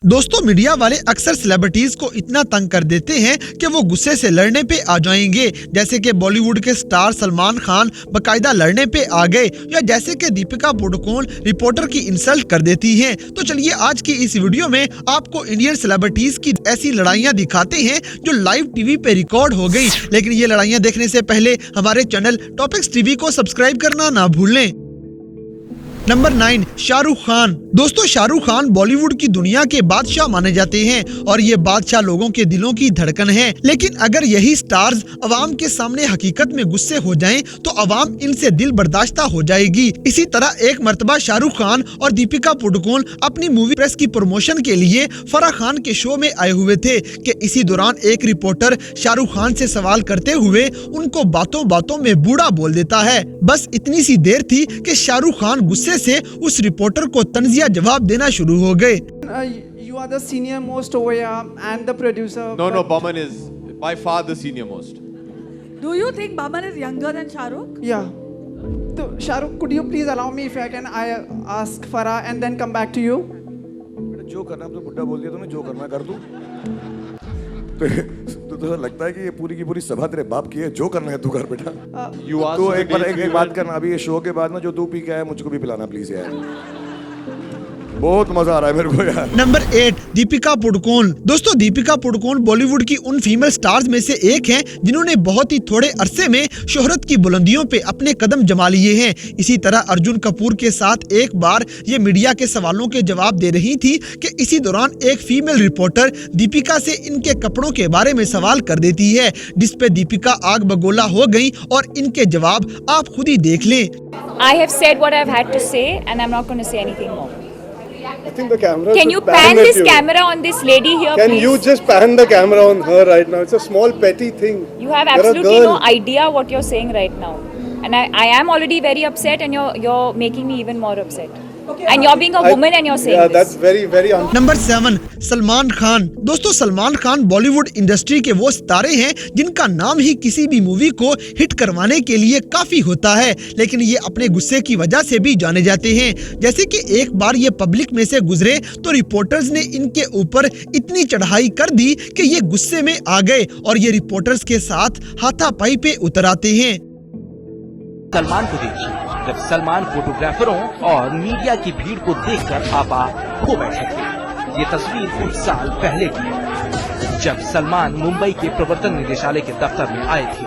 दोस्तों मीडिया वाले अक्सर सेलिब्रिटीज को इतना तंग कर देते हैं कि वो गुस्से से लड़ने पे आ जाएंगे, जैसे कि बॉलीवुड के स्टार सलमान खान बकायदा लड़ने पे आ गए, या जैसे कि दीपिका पादुकोण रिपोर्टर की इंसल्ट कर देती हैं। तो चलिए आज की इस वीडियो में आपको इंडियन सेलिब्रिटीज की ऐसी लड़ाइयाँ दिखाते हैं जो लाइव टीवी पे रिकॉर्ड हो गयी। लेकिन ये लड़ाइयाँ देखने से पहले हमारे चैनल टॉपिक्स टीवी को सब्सक्राइब करना ना भूलें। नंबर 9, शाहरुख खान। दोस्तों शाहरुख खान बॉलीवुड की दुनिया के बादशाह माने जाते हैं और ये बादशाह लोगों के दिलों की धड़कन है। लेकिन अगर यही स्टार्स अवाम के सामने हकीकत में गुस्से हो जाएं तो अवाम इनसे दिल बर्दाश्ता हो जाएगी। इसी तरह एक मर्तबा शाहरुख खान और दीपिका पादुकोण अपनी मूवी प्रेस की प्रमोशन के लिए फराह खान के शो में आए हुए थे कि इसी दौरान एक रिपोर्टर शाहरुख खान से सवाल करते हुए उनको बातों बातों में बूढ़ा बोल देता है। बस इतनी सी देर थी कि शाहरुख खान गुस्से से उस रिपोर्टर को तंजिया जवाब देना शुरू हो गए। You are the senior most over here and the producer. No, Baman is by far the senior most. Do you think Baman is younger than Shahrukh? Yeah. So Shahrukh, could you please allow me if I can ask Farah and then come back to you? जो करना है, तो बुड्ढा बोल दिया तूने, जो करना है कर दूं। तो लगता है कि ये पूरी की पूरी सभा तेरे बाप की है, जो करना है तू कर बेटा। तो एक बात करना, अभी ये शो के बाद ना जो तू पी के आया मुझको भी पिलाना प्लीज यार, बहुत मजा आ रहा है मेरे को यार। नंबर 8, दीपिका पादुकोण। दोस्तों दीपिका पादुकोण बॉलीवुड की उन फीमेल स्टार्स में से एक हैं जिन्होंने बहुत ही थोड़े अरसे में शोहरत की बुलंदियों पे अपने कदम जमा लिए हैं। इसी तरह अर्जुन कपूर के साथ एक बार ये मीडिया के सवालों के जवाब दे रही थी कि इसी दौरान एक फीमेल रिपोर्टर दीपिका से इनके कपड़ों के बारे में सवाल कर देती है, जिसपे दीपिका आग बगोला हो गयी और इनके जवाब आप खुद ही देख लें। I have said what I've had to say and I'm not going to say anything more. I think the camera. Can you pan this camera on this lady here, Can please? you just pan the camera on her right now? It's a small petty thing. You have absolutely no idea what you're saying right now, and I am already very upset, and you're making me even more upset. And you're being a woman and you're saying yeah, this. that's very. Number 7, Salman Khan. दोस्तों Salman Khan Bollywood industry के वो सितारे हैं जिनका नाम ही किसी भी movie को हिट करवाने के लिए काफी होता है, लेकिन ये अपने गुस्से की वजह से भी जाने जाते हैं। जैसे कि एक बार ये पब्लिक में से गुजरे तो रिपोर्टर्स ने इनके ऊपर इतनी चढ़ाई कर दी कि ये गुस्से में आ गए और ये रिपोर्टर्स के साथ हाथापाई पे उतर आते हैं। सलमान को देखिए, जब सलमान फोटोग्राफरों और मीडिया की भीड़ को देखकर आपा खो बैठे थे। ये तस्वीर कुछ साल पहले की है, जब सलमान मुंबई के प्रवर्तन निदेशालय के दफ्तर में आए थे।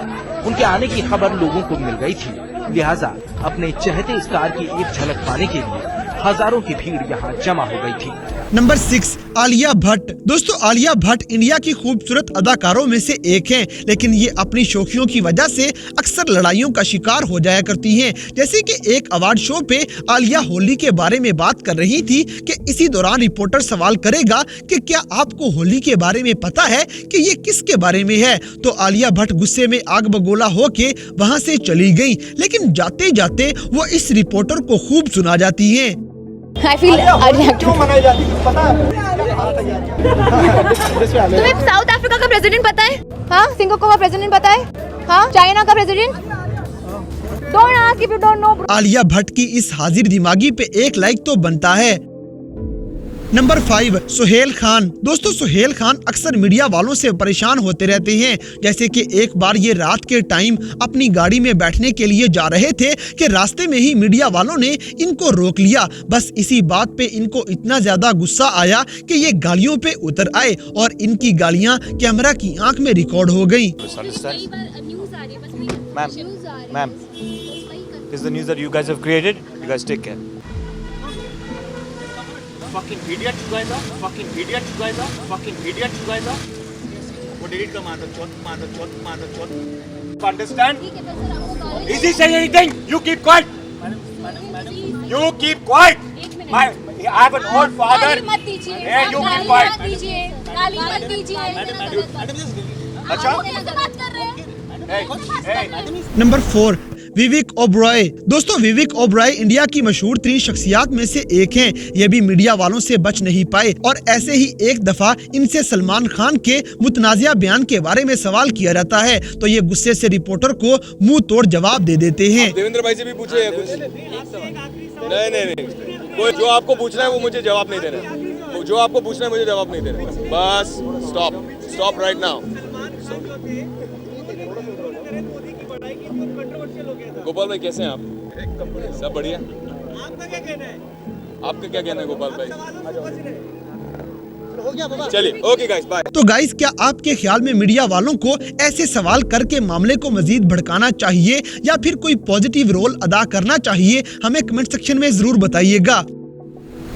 उनके आने की खबर लोगों को मिल गई थी, लिहाजा अपने चहेते स्टार की एक झलक पाने के लिए हजारों की भीड़ यहाँ जमा हो गई थी। नंबर 6, आलिया भट्ट। दोस्तों आलिया भट्ट इंडिया की खूबसूरत अदाकारों में से एक हैं, लेकिन ये अपनी शौकियों की वजह से अक्सर लड़ाइयों का शिकार हो जाया करती हैं। जैसे कि एक अवार्ड शो पे आलिया होली के बारे में बात कर रही थी कि इसी दौरान रिपोर्टर सवाल करेगा कि क्या आपको होली के बारे में पता है कि ये किसके बारे में है, तो आलिया भट्ट गुस्से में आग बगोला होके वहाँ से चली गयी। लेकिन जाते जाते वो इस रिपोर्टर को खूब सुना जाती है। I feel क्यों मनाई जाती है पता है? तुम्हें साउथ अफ्रीका का प्रेसिडेंट पता है? हाँ, सिंगापुर का प्रेसिडेंट पता है? हाँ, चाइना का president? Don't ask if you don't know. Alia Bhatt की इस हाजिर दिमागी पे एक लाइक तो बनता है। नंबर 5, सुहेल खान। दोस्तों सुहेल खान अक्सर मीडिया वालों से परेशान होते रहते हैं। जैसे कि एक बार ये रात के टाइम अपनी गाड़ी में बैठने के लिए जा रहे थे कि रास्ते में ही मीडिया वालों ने इनको रोक लिया। बस इसी बात पे इनको इतना ज्यादा गुस्सा आया कि ये गाड़ियों पे उतर आए और इनकी गाड़ियां कैमरा की आंख में रिकॉर्ड हो गयी। Ma'am, this is the news that you guys have created. You guys take care. Fucking idiot you guys are. Fucking idiot you guys are. Fucking idiot you guys are. वो delete का मार दो, Understand? Is he saying anything? You keep quiet. You keep quiet. I have an old father. Hey, you keep quiet. Number 4, Vivek Oberoi. दोस्तों Vivek Oberoi India की मशहूर 3 शख्सियात में से एक हैं। ये भी मीडिया वालों से बच नहीं पाए और ऐसे ही एक दफा इनसे सलमान खान के मुतनाज़िया बयान के बारे में सवाल किया जाता है तो ये गुस्से से रिपोर्टर को मुंह तोड़ जवाब दे देते हैं। देवेंद्र भाई से भी पूछे कुछ? नहीं, कोई जो आपको पूछना है वो मुझे जवाब नहीं देना। जो आपको पूछना है मुझे जवाब नहीं दे रहे। Bus stop right now. Gopal भाई कैसे हैं आप? सब बढ़िया। आपका क्या कहना है गोपाल भाई? चलिए ओके गाइस बाय। तो गाइस, क्या आपके ख्याल में मीडिया वालों को ऐसे सवाल करके मामले को मजीद भड़काना चाहिए या फिर कोई पॉजिटिव रोल अदा करना चाहिए? हमें कमेंट सेक्शन में जरूर बताइएगा।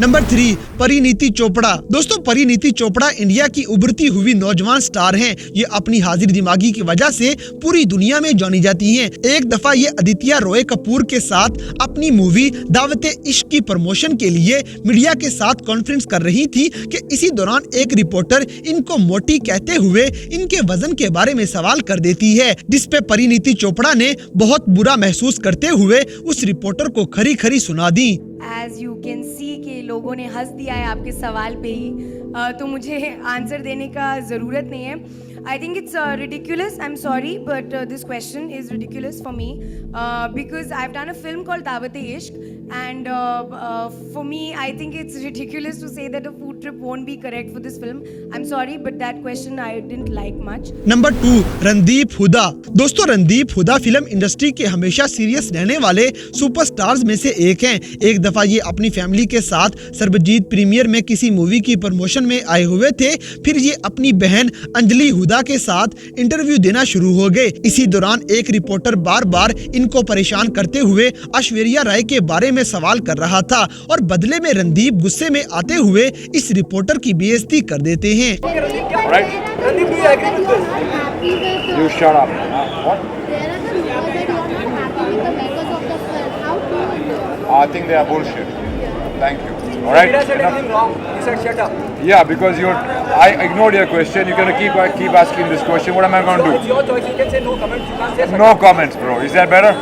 नंबर 3, परिणीति चोपड़ा। दोस्तों, परिणीति चोपड़ा इंडिया की उभरती हुई नौजवान स्टार हैं। ये अपनी हाजिर दिमागी की वजह से पूरी दुनिया में जानी जाती हैं। एक दफा ये आदित्य रॉय कपूर के साथ अपनी मूवी दावत इश्क की प्रमोशन के लिए मीडिया के साथ कॉन्फ्रेंस कर रही थी कि इसी दौरान एक रिपोर्टर इनको मोटी कहते हुए इनके वजन के बारे में सवाल कर देती है, जिसपे परिणीति चोपड़ा ने बहुत बुरा महसूस करते हुए उस रिपोर्टर को खरी खरी सुना दी। एज यू कैन सी के लोगों ने हंस दिया है आपके सवाल पे ही, तो मुझे आंसर देने का ज़रूरत नहीं है। I think it's ridiculous. I'm sorry, but this question is ridiculous for me because I've done a film called Dawat-e-Ishq, and for me, I think it's ridiculous to say that a food trip won't be correct for this film. I'm sorry, but that question I didn't like much. Number 2, Randeep Hooda. दोस्तों, Randeep Hooda film industry के हमेशा serious रहने वाले superstars में से एक हैं। एक दफा ये अपनी फैमिली के साथ सर्वजीत प्रीमियर में किसी मूवी की प्रमोशन में आए हुए थे। फिर ये अपनी बहन अंजलि हुडा के साथ इंटरव्यू देना शुरू हो गए। इसी दौरान एक रिपोर्टर बार बार इनको परेशान करते हुए ऐश्वर्या राय के बारे में सवाल कर रहा था और बदले में रणदीप गुस्से में आते हुए इस रिपोर्टर की बेइज्जती कर देते हैं। I think they are bullshit. Thank you. All right. Did I say anything wrong? You said shut up. Yeah, because I ignored your question. You're gonna keep asking this question. What am I gonna do? It's your choice. You can say no comments. You can't say shut up. No comments, bro. Is that better?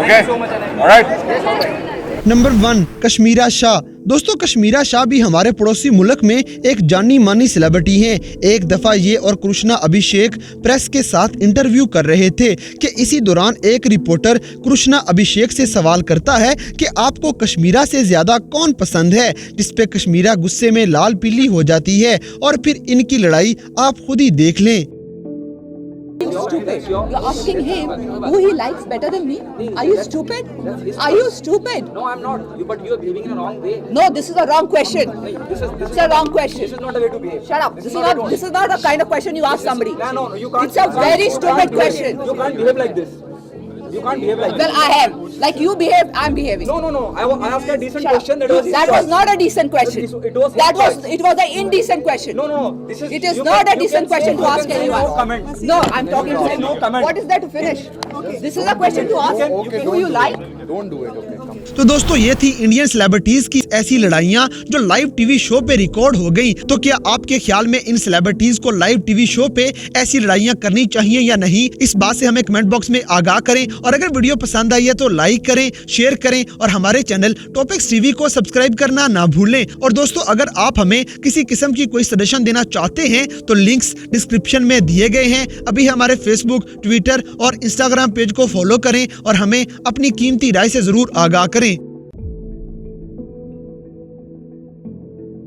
Okay. Thank you so much. All right. Yes, all right. Number 1, Kashmera Shah. दोस्तों, कश्मीरा शाह भी हमारे पड़ोसी मुल्क में एक जानी मानी celebrity हैं। एक दफा ये और कृष्णा अभिषेक प्रेस के साथ इंटरव्यू कर रहे थे कि इसी दौरान एक रिपोर्टर कृष्णा अभिषेक से सवाल करता है कि आपको कश्मीरा से ज्यादा कौन पसंद है, जिसपे कश्मीरा गुस्से में लाल पीली हो जाती है और फिर इनकी लड़ाई आप खुद ही देख लें। Stupid. You're asking him who he likes better than me? Are you stupid? Are you stupid? No, I'm not. But you are behaving in a wrong way. No, this is a wrong question. It's a wrong question. This is not a way to behave. Shut up. This is not the kind of question you ask somebody. No, you can't. It's a very stupid question. You can't behave like this. You can't behave like Well, I am. Like you behave, I'm behaving. No. I asked a decent Shut question. up. That was not a decent question. It was an indecent question. No. It is not a decent question to ask anyone. No comments. No, I'm talking to him. No comment. What is there to finish? This is a question to ask who you like. Don't do it. Okay. तो दोस्तों, ये थी Indian celebrities की ऐसी लड़ाइयाँ जो live TV show पे record हो गई। तो क्या आपके ख्याल में इन सेलिब्रिटीज को लाइव टीवी शो पे ऐसी लड़ाइयाँ करनी चाहिए या नहीं? इस बात से हमें कमेंट बॉक्स में आगाह करें और अगर वीडियो पसंद आई है तो लाइक करें, शेयर करें और हमारे चैनल टॉपिक्स टीवी को सब्सक्राइब करना ना भूलें। और दोस्तों, अगर आप हमें किसी किस्म की कोई सजेशन देना चाहते हैं तो लिंक्स डिस्क्रिप्शन में दिए गए हैं। अभी हमारे फेसबुक, ट्विटर और इंस्टाग्राम पेज को फॉलो करें और हमें अपनी कीमती राय से जरूर आगाह करें।